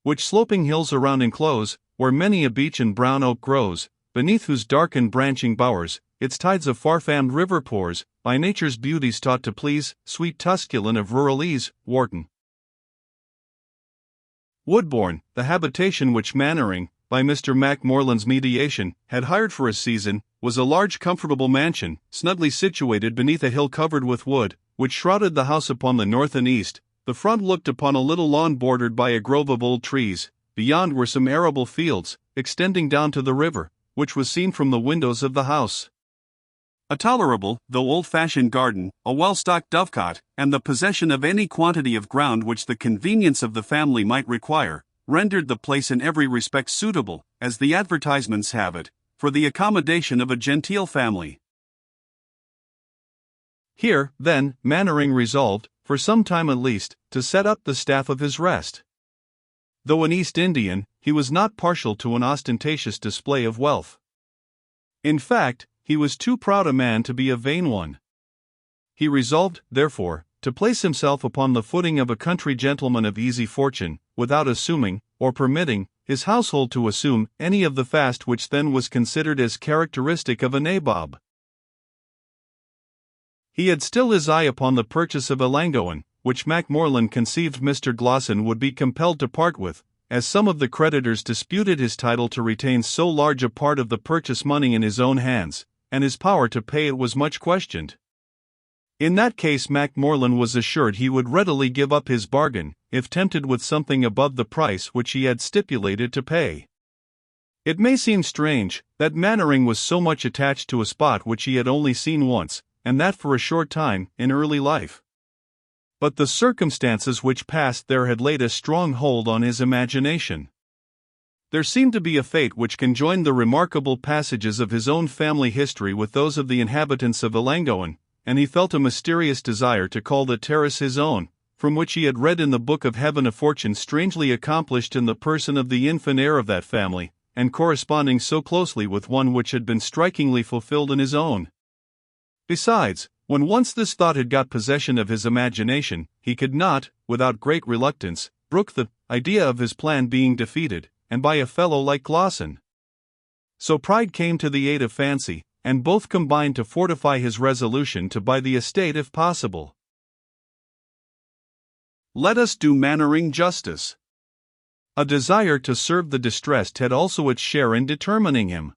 which sloping hills around enclose, where many a beech and brown oak grows, beneath whose dark and branching bowers, its tides of far-famed river pours, by nature's beauties taught to please, sweet Tusculum of rural ease, Wharton. Woodbourne, the habitation which Mannering, by Mr. Macmorland's mediation, had hired for a season, was a large comfortable mansion, snugly situated beneath a hill covered with wood, which shrouded the house upon the north and east. The front looked upon a little lawn bordered by a grove of old trees. Beyond were some arable fields, extending down to the river, which was seen from the windows of the house. A tolerable, though old-fashioned garden, a well-stocked dovecot, and the possession of any quantity of ground which the convenience of the family might require, rendered the place in every respect suitable, as the advertisements have it, for the accommodation of a genteel family. Here, then, Mannering resolved, for some time at least, to set up the staff of his rest. Though an East Indian, he was not partial to an ostentatious display of wealth. In fact, he was too proud a man to be a vain one. He resolved, therefore, to place himself upon the footing of a country gentleman of easy fortune, without assuming, or permitting, his household to assume any of the fast which then was considered as characteristic of a nabob. He had still his eye upon the purchase of Ellangowan, which Macmorland conceived Mr. Glosson would be compelled to part with, as some of the creditors disputed his title to retain so large a part of the purchase money in his own hands, and his power to pay it was much questioned. In that case Macmorland was assured he would readily give up his bargain, if tempted with something above the price which he had stipulated to pay. It may seem strange, that Mannering was so much attached to a spot which he had only seen once, and that for a short time, in early life. But the circumstances which passed there had laid a strong hold on his imagination. There seemed to be a fate which conjoined the remarkable passages of his own family history with those of the inhabitants of Ellangowan, and he felt a mysterious desire to call the terrace his own, from which he had read in the book of heaven a fortune strangely accomplished in the person of the infant heir of that family, and corresponding so closely with one which had been strikingly fulfilled in his own. Besides, when once this thought had got possession of his imagination, he could not, without great reluctance, brook the idea of his plan being defeated, and by a fellow like Glosson. So pride came to the aid of fancy, and both combined to fortify his resolution to buy the estate if possible. Let us do Mannering justice. A desire to serve the distressed had also its share in determining him.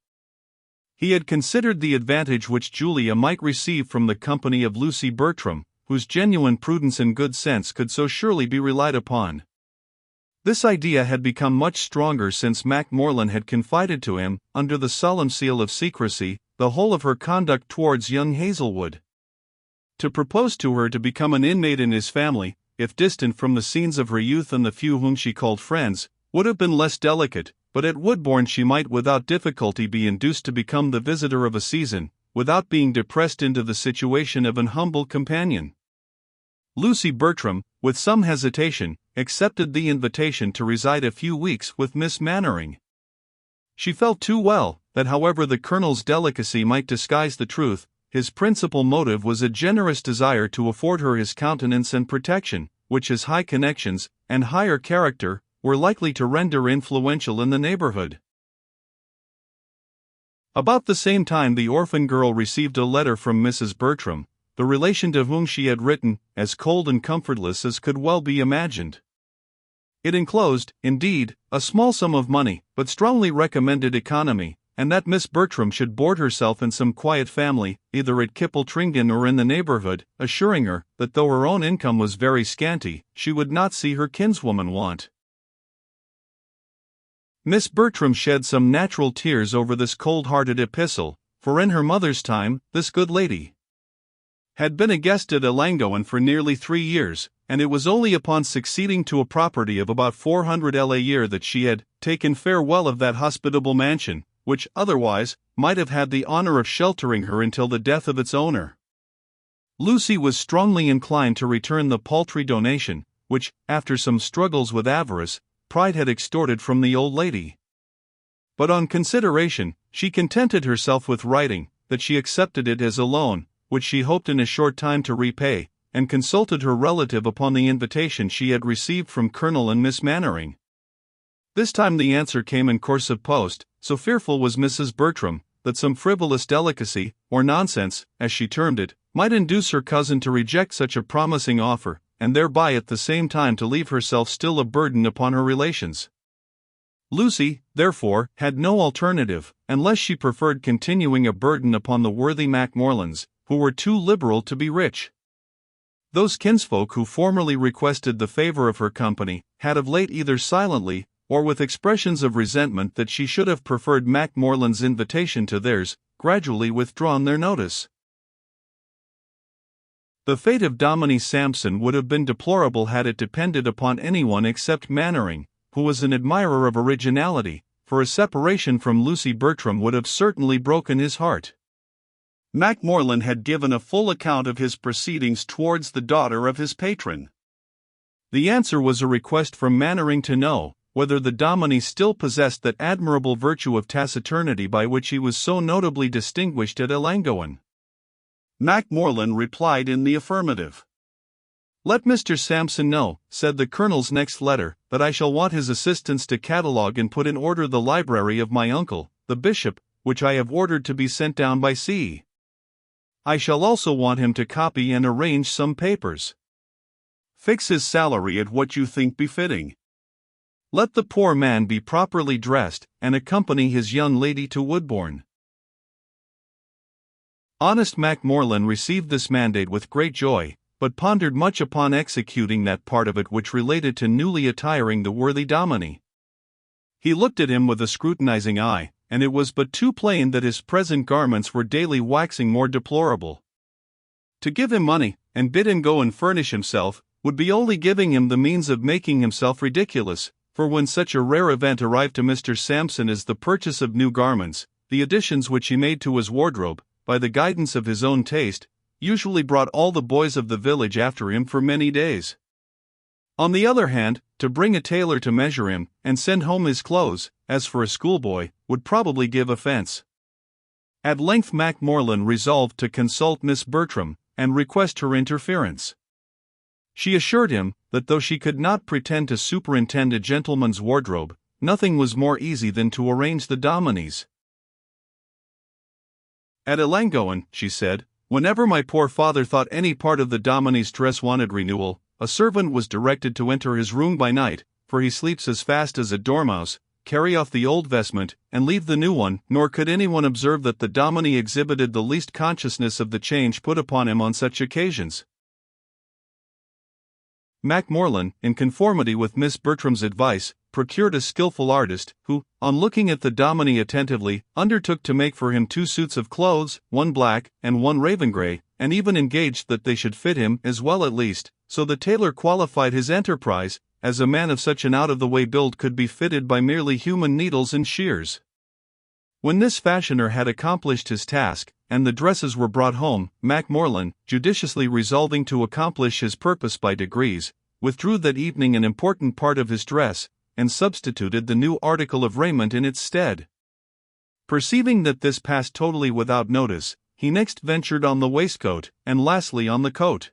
He had considered the advantage which Julia might receive from the company of Lucy Bertram, whose genuine prudence and good sense could so surely be relied upon. This idea had become much stronger since Macmorland had confided to him, under the solemn seal of secrecy, the whole of her conduct towards young Hazelwood. To propose to her to become an inmate in his family, if distant from the scenes of her youth and the few whom she called friends, would have been less delicate, but at Woodbourne she might without difficulty be induced to become the visitor of a season, without being depressed into the situation of an humble companion. Lucy Bertram, with some hesitation, accepted the invitation to reside a few weeks with Miss Mannering. She felt too well, that however the Colonel's delicacy might disguise the truth, his principal motive was a generous desire to afford her his countenance and protection, which his high connections, and higher character, were likely to render influential in the neighborhood. About the same time the orphan girl received a letter from Mrs. Bertram, the relation to whom she had written, as cold and comfortless as could well be imagined. It enclosed, indeed, a small sum of money, but strongly recommended economy, and that Miss Bertram should board herself in some quiet family, either at Kippletringan or in the neighborhood, assuring her, that though her own income was very scanty, she would not see her kinswoman want. Miss Bertram shed some natural tears over this cold-hearted epistle, for in her mother's time, this good lady had been a guest at Ellangowan for nearly 3 years, and it was only upon succeeding to a property of about 400 a year that she had taken farewell of that hospitable mansion, which otherwise might have had the honor of sheltering her until the death of its owner. Lucy was strongly inclined to return the paltry donation, which, after some struggles with avarice, pride had extorted from the old lady. But on consideration, she contented herself with writing that she accepted it as a loan, which she hoped in a short time to repay, and consulted her relative upon the invitation she had received from Colonel and Miss Mannering. This time the answer came in course of post, so fearful was Mrs. Bertram, that some frivolous delicacy, or nonsense, as she termed it, might induce her cousin to reject such a promising offer, and thereby at the same time to leave herself still a burden upon her relations. Lucy, therefore, had no alternative, unless she preferred continuing a burden upon the worthy Macmorlands, who were too liberal to be rich. Those kinsfolk who formerly requested the favor of her company, had of late either silently, or with expressions of resentment that she should have preferred Macmorland's invitation to theirs, gradually withdrawn their notice. The fate of Dominie Sampson would have been deplorable had it depended upon anyone except Mannering, who was an admirer of originality, for a separation from Lucy Bertram would have certainly broken his heart. Macmorland had given a full account of his proceedings towards the daughter of his patron. The answer was a request from Mannering to know whether the Dominie still possessed that admirable virtue of taciturnity by which he was so notably distinguished at Ellangowan. Macmorland replied in the affirmative. "Let Mr. Sampson know," said the Colonel's next letter, "that I shall want his assistance to catalogue and put in order the library of my uncle, the bishop, which I have ordered to be sent down by sea. I shall also want him to copy and arrange some papers. Fix his salary at what you think befitting. Let the poor man be properly dressed, and accompany his young lady to Woodbourne." Honest Macmorland received this mandate with great joy, but pondered much upon executing that part of it which related to newly attiring the worthy Dominie. He looked at him with a scrutinizing eye, and it was but too plain that his present garments were daily waxing more deplorable. To give him money, and bid him go and furnish himself, would be only giving him the means of making himself ridiculous, for when such a rare event arrived to Mr. Sampson as the purchase of new garments, the additions which he made to his wardrobe, by the guidance of his own taste, usually brought all the boys of the village after him for many days. On the other hand, to bring a tailor to measure him, and send home his clothes, as for a schoolboy, would probably give offence. At length Macmorland resolved to consult Miss Bertram, and request her interference. She assured him, that though she could not pretend to superintend a gentleman's wardrobe, nothing was more easy than to arrange the Dominie's. "At Ellangowan," she said, "whenever my poor father thought any part of the Dominie's dress wanted renewal, a servant was directed to enter his room by night, for he sleeps as fast as a dormouse, carry off the old vestment, and leave the new one, nor could anyone observe that the Dominie exhibited the least consciousness of the change put upon him on such occasions." Macmorland, in conformity with Miss Bertram's advice, procured a skilful artist, who, on looking at the Dominie attentively, undertook to make for him 2 suits of clothes, one black, and one raven grey, and even engaged that they should fit him as well at least, so the tailor qualified his enterprise, as a man of such an out-of-the-way build could be fitted by merely human needles and shears. When this fashioner had accomplished his task, and the dresses were brought home, Macmorland, judiciously resolving to accomplish his purpose by degrees, withdrew that evening an important part of his dress, and substituted the new article of raiment in its stead. Perceiving that this passed totally without notice, he next ventured on the waistcoat, and lastly on the coat.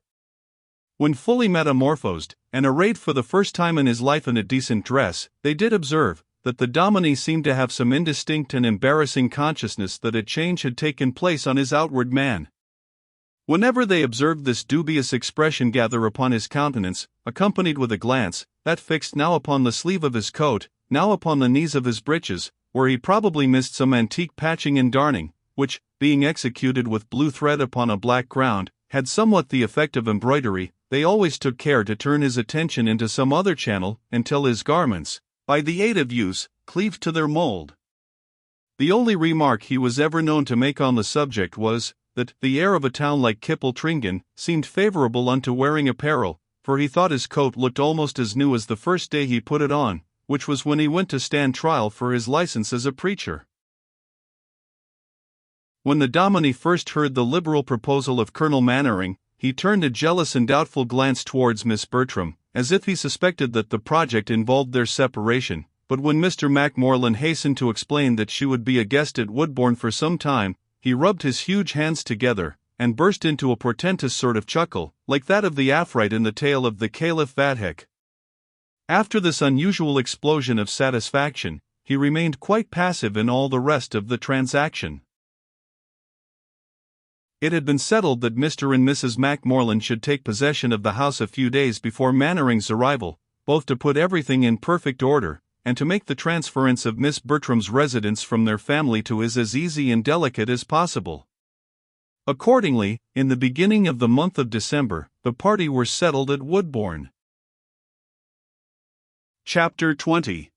When fully metamorphosed, and arrayed for the first time in his life in a decent dress, they did observe that the Dominie seemed to have some indistinct and embarrassing consciousness that a change had taken place on his outward man. Whenever they observed this dubious expression gather upon his countenance, accompanied with a glance, that fixed now upon the sleeve of his coat, now upon the knees of his breeches, where he probably missed some antique patching and darning, which, being executed with blue thread upon a black ground, had somewhat the effect of embroidery, they always took care to turn his attention into some other channel, until his garments, by the aid of use, cleaved to their mold. The only remark he was ever known to make on the subject was, that the air of a town like Kippletringan seemed favourable unto wearing apparel, for he thought his coat looked almost as new as the first day he put it on, which was when he went to stand trial for his licence as a preacher. When the Dominie first heard the liberal proposal of Colonel Mannering, he turned a jealous and doubtful glance towards Miss Bertram, as if he suspected that the project involved their separation, but when Mr. Macmorland hastened to explain that she would be a guest at Woodbourne for some time, he rubbed his huge hands together, and burst into a portentous sort of chuckle, like that of the Afrite in the tale of the Caliph Vadhek. After this unusual explosion of satisfaction, he remained quite passive in all the rest of the transaction. It had been settled that Mr. and Mrs. Macmorland should take possession of the house a few days before Mannering's arrival, both to put everything in perfect order, and to make the transference of Miss Bertram's residence from their family to his as easy and delicate as possible. Accordingly, in the beginning of the month of December, the party were settled at Woodbourne. Chapter 20.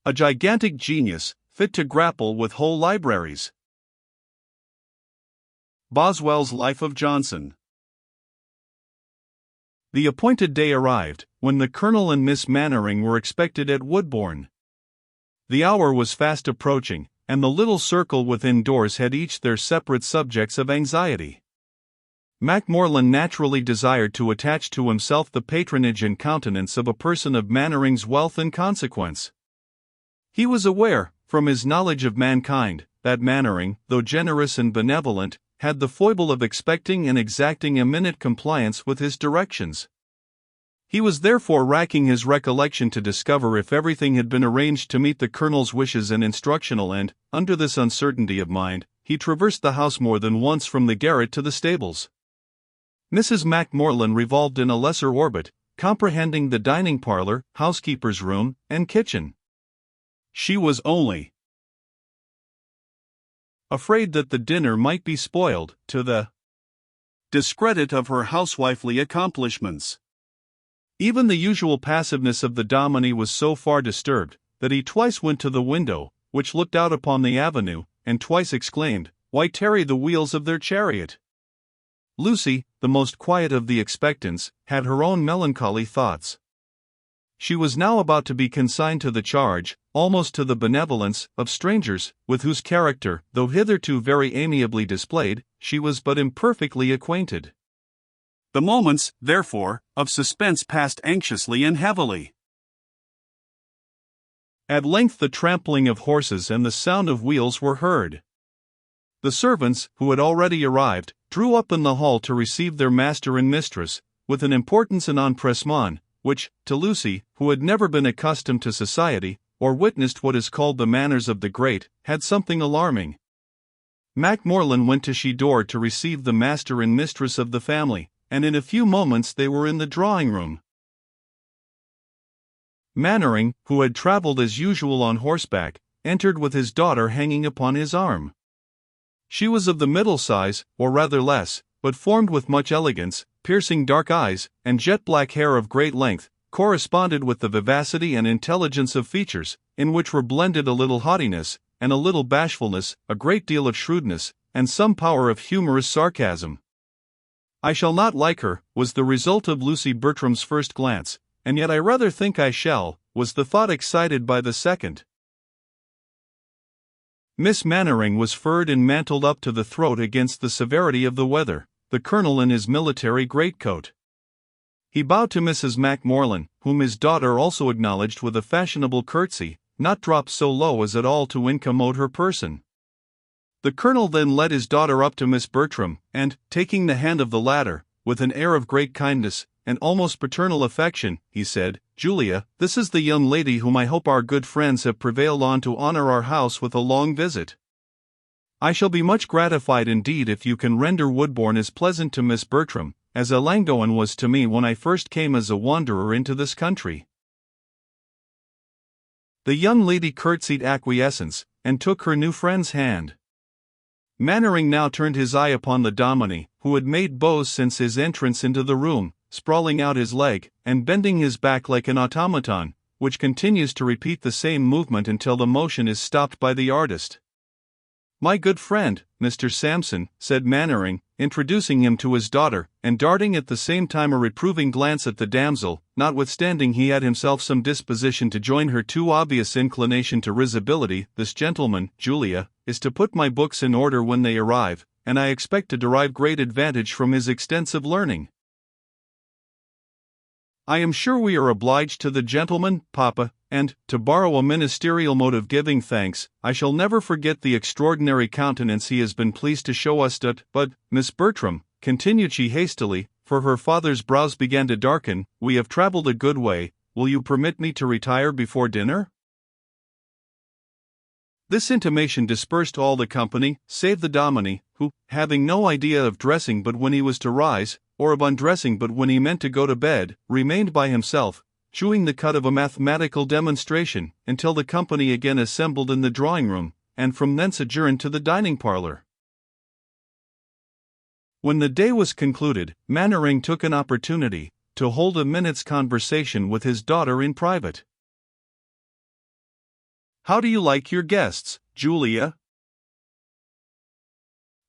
A gigantic genius, fit to grapple with whole libraries. Boswell's Life of Johnson. The appointed day arrived, when the Colonel and Miss Mannering were expected at Woodbourne. The hour was fast approaching, and the little circle within doors had each their separate subjects of anxiety. Macmorland naturally desired to attach to himself the patronage and countenance of a person of Mannering's wealth and consequence. He was aware, from his knowledge of mankind, that Mannering, though generous and benevolent, had the foible of expecting and exacting a minute compliance with his directions. He was therefore racking his recollection to discover if everything had been arranged to meet the Colonel's wishes and instructional, and, under this uncertainty of mind, he traversed the house more than once from the garret to the stables. Mrs. Macmorland revolved in a lesser orbit, comprehending the dining parlour, housekeeper's room, and kitchen. She was only afraid that the dinner might be spoiled, to the discredit of her housewifely accomplishments. Even the usual passiveness of the dominie was so far disturbed, that he twice went to the window, which looked out upon the avenue, and twice exclaimed, "Why tarry the wheels of their chariot?" Lucy, the most quiet of the expectants, had her own melancholy thoughts. She was now about to be consigned to the charge, almost to the benevolence, of strangers, with whose character, though hitherto very amiably displayed, she was but imperfectly acquainted. The moments, therefore, of suspense passed anxiously and heavily. At length the trampling of horses and the sound of wheels were heard. The servants, who had already arrived, drew up in the hall to receive their master and mistress, with an importance and empressement, which, to Lucy, who had never been accustomed to society, or witnessed what is called the manners of the great, had something alarming. Macmorland went to she door to receive the master and mistress of the family, and in a few moments they were in the drawing-room. Mannering, who had travelled as usual on horseback, entered with his daughter hanging upon his arm. She was of the middle size, or rather less, but formed with much elegance. Piercing dark eyes, and jet-black hair of great length, corresponded with the vivacity and intelligence of features, in which were blended a little haughtiness, and a little bashfulness, a great deal of shrewdness, and some power of humorous sarcasm. "I shall not like her," was the result of Lucy Bertram's first glance, "and yet I rather think I shall," was the thought excited by the second. Miss Mannering was furred and mantled up to the throat against the severity of the weather, the Colonel in his military greatcoat. He bowed to Mrs. Macmorland, whom his daughter also acknowledged with a fashionable curtsy, not dropped so low as at all to incommode her person. The Colonel then led his daughter up to Miss Bertram, and, taking the hand of the latter, with an air of great kindness, and almost paternal affection, he said, "Julia, this is the young lady whom I hope our good friends have prevailed on to honor our house with a long visit. I shall be much gratified indeed if you can render Woodbourne as pleasant to Miss Bertram, as Ellangowan was to me when I first came as a wanderer into this country." The young lady curtsied acquiescence, and took her new friend's hand. Mannering now turned his eye upon the dominie, who had made bows since his entrance into the room, sprawling out his leg, and bending his back like an automaton, which continues to repeat the same movement until the motion is stopped by the artist. "My good friend, Mr. Sampson," said Mannering, introducing him to his daughter, and darting at the same time a reproving glance at the damsel, notwithstanding he had himself some disposition to join her too obvious inclination to risibility. "This gentleman, Julia, is to put my books in order when they arrive, and I expect to derive great advantage from his extensive learning." "I am sure we are obliged to the gentleman, Papa, and, to borrow a ministerial mode of giving thanks, I shall never forget the extraordinary countenance he has been pleased to show us. But, Miss Bertram," continued she hastily, for her father's brows began to darken. "We have traveled a good way, will you permit me to retire before dinner?" This intimation dispersed all the company, save the dominie, who, having no idea of dressing but when he was to rise, or of undressing but when he meant to go to bed, remained by himself, chewing the cud of a mathematical demonstration, until the company again assembled in the drawing-room, and from thence adjourned to the dining-parlour. When the day was concluded, Mannering took an opportunity to hold a minute's conversation with his daughter in private. "How do you like your guests, Julia?"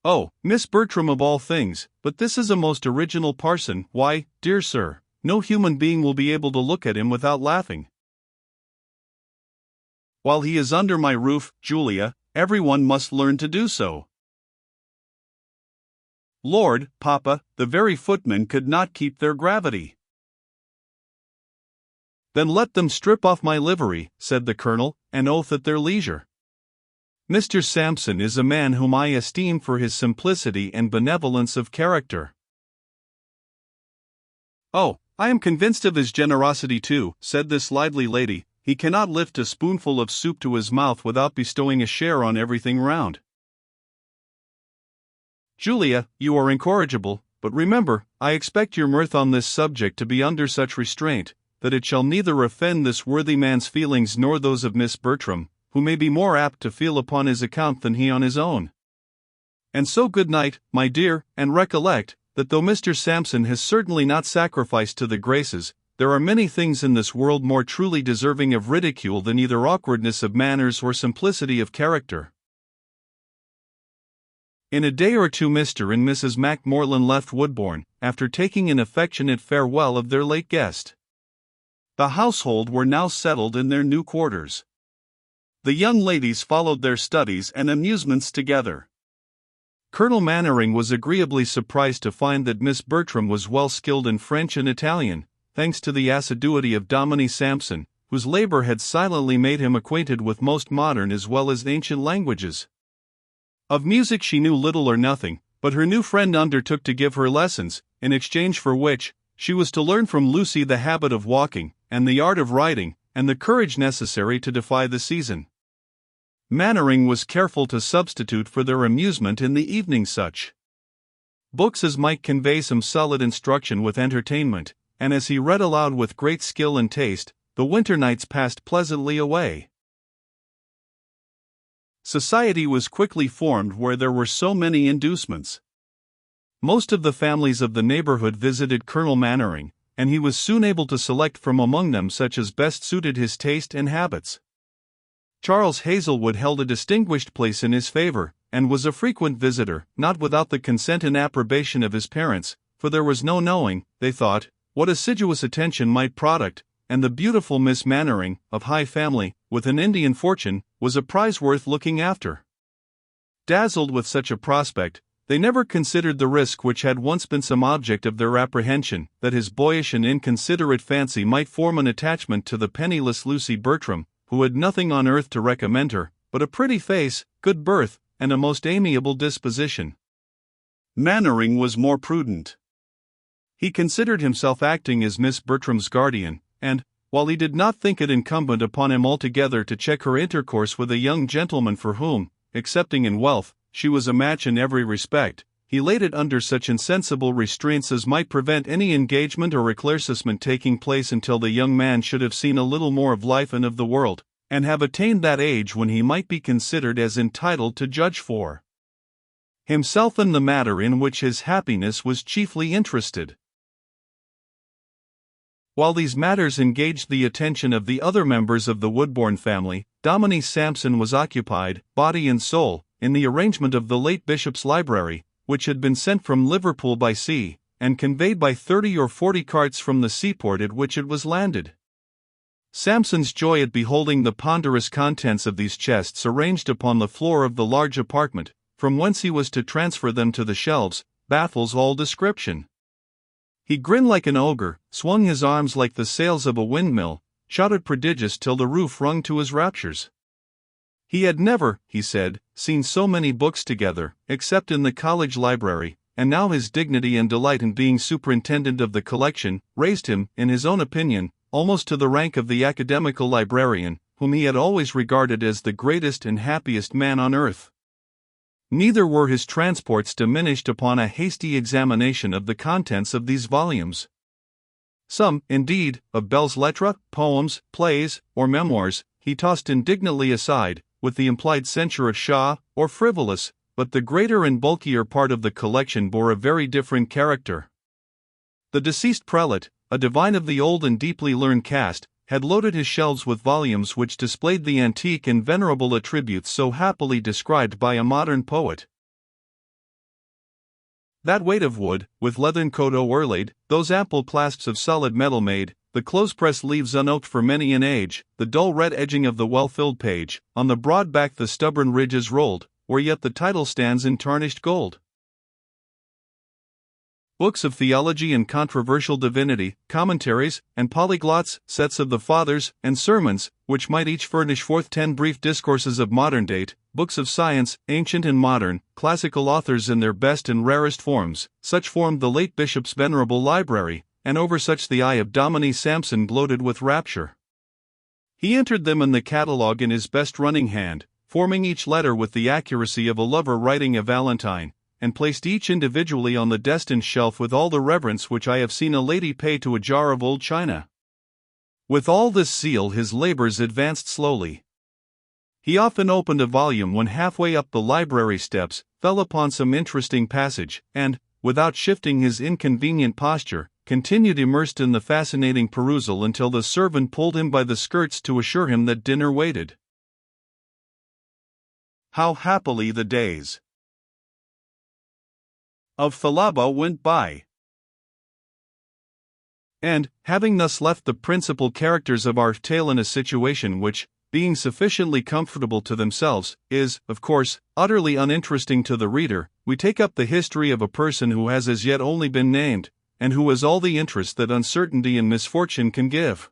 "Oh, Miss Bertram of all things, but this is a most original parson. Why, dear sir, no human being will be able to look at him without laughing." "While he is under my roof, Julia, everyone must learn to do so." "Lord, Papa, the very footmen could not keep their gravity." "Then let them strip off my livery," said the colonel, an oath at their leisure. "Mr. Sampson is a man whom I esteem for his simplicity and benevolence of character." "Oh, I am convinced of his generosity too," said this lively lady. "He cannot lift a spoonful of soup to his mouth without bestowing a share on everything round." "Julia, you are incorrigible, but remember, I expect your mirth on this subject to be under such restraint, that it shall neither offend this worthy man's feelings nor those of Miss Bertram, who may be more apt to feel upon his account than he on his own. And so good night, my dear, and recollect, that though Mr. Sampson has certainly not sacrificed to the graces, there are many things in this world more truly deserving of ridicule than either awkwardness of manners or simplicity of character." In a day or two Mr. and Mrs. Macmorland left Woodbourne, after taking an affectionate farewell of their late guest. The household were now settled in their new quarters. The young ladies followed their studies and amusements together. Colonel Mannering was agreeably surprised to find that Miss Bertram was well skilled in French and Italian, thanks to the assiduity of Dominie Sampson, whose labor had silently made him acquainted with most modern as well as ancient languages. Of music she knew little or nothing, but her new friend undertook to give her lessons, in exchange for which, she was to learn from Lucy the habit of walking, and the art of riding, and the courage necessary to defy the season. Mannering was careful to substitute for their amusement in the evening such books as might convey some solid instruction with entertainment, and as he read aloud with great skill and taste, the winter nights passed pleasantly away. Society was quickly formed where there were so many inducements. Most of the families of the neighborhood visited Colonel Mannering, and he was soon able to select from among them such as best suited his taste and habits. Charles Hazelwood held a distinguished place in his favor, and was a frequent visitor, not without the consent and approbation of his parents, for there was no knowing, they thought, what assiduous attention might product, and the beautiful Miss Mannering, of high family, with an Indian fortune, was a prize worth looking after. Dazzled with such a prospect, they never considered the risk which had once been some object of their apprehension, that his boyish and inconsiderate fancy might form an attachment to the penniless Lucy Bertram, who had nothing on earth to recommend her, but a pretty face, good birth, and a most amiable disposition. Mannering was more prudent. He considered himself acting as Miss Bertram's guardian, and, while he did not think it incumbent upon him altogether to check her intercourse with a young gentleman for whom, excepting in wealth, she was a match in every respect, he laid it under such insensible restraints as might prevent any engagement or éclaircissement taking place until the young man should have seen a little more of life and of the world, and have attained that age when he might be considered as entitled to judge for himself in the matter in which his happiness was chiefly interested. While these matters engaged the attention of the other members of the Woodbourne family, Dominie Sampson was occupied, body and soul, in the arrangement of the late bishop's library, which had been sent from Liverpool by sea, and conveyed by 30 or 40 carts from the seaport at which it was landed. Sampson's joy at beholding the ponderous contents of these chests arranged upon the floor of the large apartment, from whence he was to transfer them to the shelves, baffles all description. He grinned like an ogre, swung his arms like the sails of a windmill, shouted prodigious till the roof rung to his raptures. He had never, he said, seen so many books together, except in the college library, and now his dignity and delight in being superintendent of the collection raised him, in his own opinion, almost to the rank of the academical librarian, whom he had always regarded as the greatest and happiest man on earth. Neither were his transports diminished upon a hasty examination of the contents of these volumes. Some, indeed, of belles lettres, poems, plays, or memoirs, he tossed indignantly aside, with the implied censure of Shaw, or frivolous, but the greater and bulkier part of the collection bore a very different character. The deceased prelate, a divine of the old and deeply learned caste, had loaded his shelves with volumes which displayed the antique and venerable attributes so happily described by a modern poet. That weight of wood, with leathern coat o'erlaid, those ample clasps of solid metal made, the close-pressed leaves unoaked for many an age, the dull red edging of the well-filled page, on the broad back the stubborn ridges rolled, where yet the title stands in tarnished gold. Books of theology and controversial divinity, commentaries, and polyglots, sets of the Fathers, and sermons, which might each furnish forth 10 brief discourses of modern date, books of science, ancient and modern, classical authors in their best and rarest forms, such formed the late bishop's venerable library, and over such the eye of Dominie Sampson gloated with rapture. He entered them in the catalogue in his best running hand, forming each letter with the accuracy of a lover writing a valentine, and placed each individually on the destined shelf with all the reverence which I have seen a lady pay to a jar of old china. With all this zeal his labors advanced slowly. He often opened a volume when halfway up the library steps, fell upon some interesting passage, and, without shifting his inconvenient posture, continued immersed in the fascinating perusal until the servant pulled him by the skirts to assure him that dinner waited. How happily the days of Thalaba went by! And, having thus left the principal characters of our tale in a situation which, being sufficiently comfortable to themselves, is, of course, utterly uninteresting to the reader, we take up the history of a person who has as yet only been named, and who has all the interest that uncertainty and misfortune can give.